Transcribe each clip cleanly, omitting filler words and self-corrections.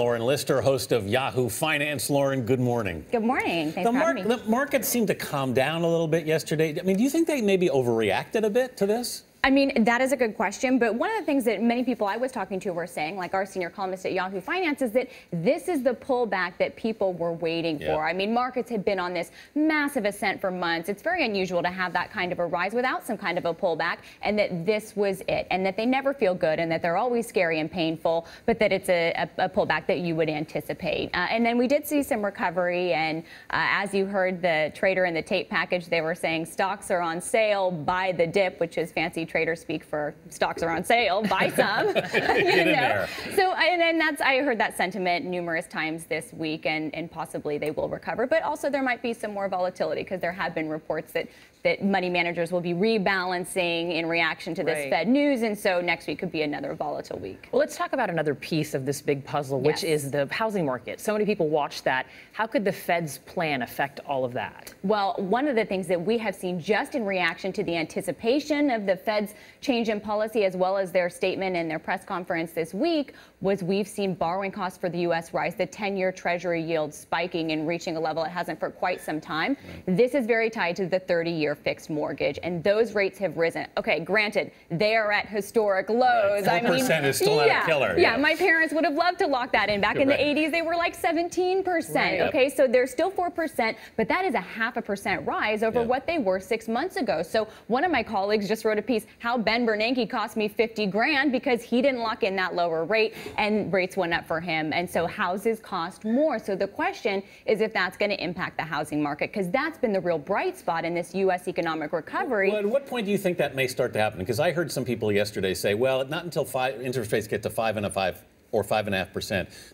Lauren Lister, host of Yahoo Finance. Lauren, good morning. Good morning. Thanks for having me. The market seemed to calm down a little bit yesterday. I mean, do you think they maybe overreacted a bit to this? I mean, that is a good question, but one of the things that many people I was talking to were saying, like our senior columnist at Yahoo Finance, is that this is the pullback that people were waiting for. I mean, markets had been on this massive ascent for months. It's very unusual to have that kind of a rise without some kind of a pullback, and that this was it, and that they never feel good, and that they're always scary and painful, but that it's a pullback that you would anticipate. And then we did see some recovery, and as you heard the trader in the tape package, they were saying stocks are on sale, buy the dip, which is fancy traders speak for stocks are on sale, buy some. So and that's, I heard that sentiment numerous times this week, and possibly they will recover, but also there might be some more volatility because there have been reports that money managers will be rebalancing in reaction to this Fed news, and so next week could be another volatile week. Well, let's talk about another piece of this big puzzle, which is the housing market. So many people watch that. How could the Fed's plan affect all of that? Well, one of the things that we have seen just in reaction to the anticipation of the Fed's change in policy, as well as their statement and their press conference this week, was we've seen borrowing costs for the U.S. rise, the 10-year Treasury yield spiking and reaching a level it hasn't for quite some time. This is very tied to the 30-year fixed mortgage, and those rates have risen. Okay, granted, they are at historic lows. 4% is still not a killer. Yeah, my parents would have loved to lock that in. Back in the 80s, they were like 17%. Okay, so they're still 4%, but that is a 0.5% rise over what they were 6 months ago. So one of my colleagues just wrote a piece, how Ben Bernanke cost me 50 grand because he didn't lock in that lower rate, and rates went up for him, and so houses cost more. So the question is if that's going to impact the housing market, because that's been the real bright spot in this U.S. economic recovery. Well, at what point do you think that may start to happen? Because I heard some people yesterday say, well, not until interest rates get to 5.5%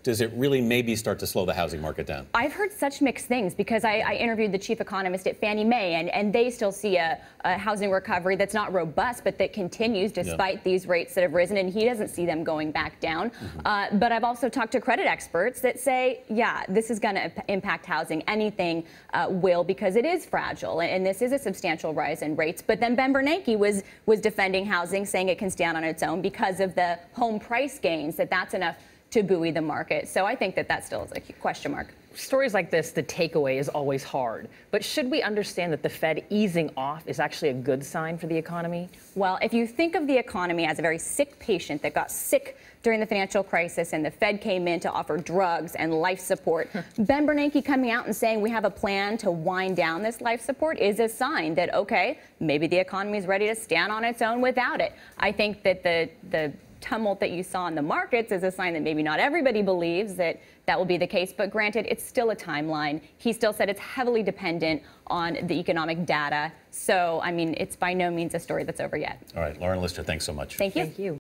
does it really maybe start to slow the housing market down? I've heard such mixed things because I interviewed the chief economist at Fannie Mae, and they still see a housing recovery that's not robust, but that continues despite these rates that have risen, and he doesn't see them going back down. But I've also talked to credit experts that say, yeah, this is going to impact housing. Anything will, because it is fragile, and this is a substantial rise in rates. But then Ben Bernanke was defending housing, saying it can stand on its own because of the home price gains, that's enough to buoy the market. So I think that still is a question mark. Stories like this, the takeaway is always hard. But should we understand that the Fed easing off is actually a good sign for the economy? Well, if you think of the economy as a very sick patient that got sick during the financial crisis and the Fed came in to offer drugs and life support, Ben Bernanke coming out and saying we have a plan to wind down this life support is a sign that, okay, maybe the economy is ready to stand on its own without it. I think that the tumult that you saw in the markets is a sign that maybe not everybody believes that will be the case, but granted, it's still a timeline. He still said it's heavily dependent on the economic data. So, I mean, it's by no means a story that's over yet. All right, Lauren Lister, thanks so much. Thank you. Thank you.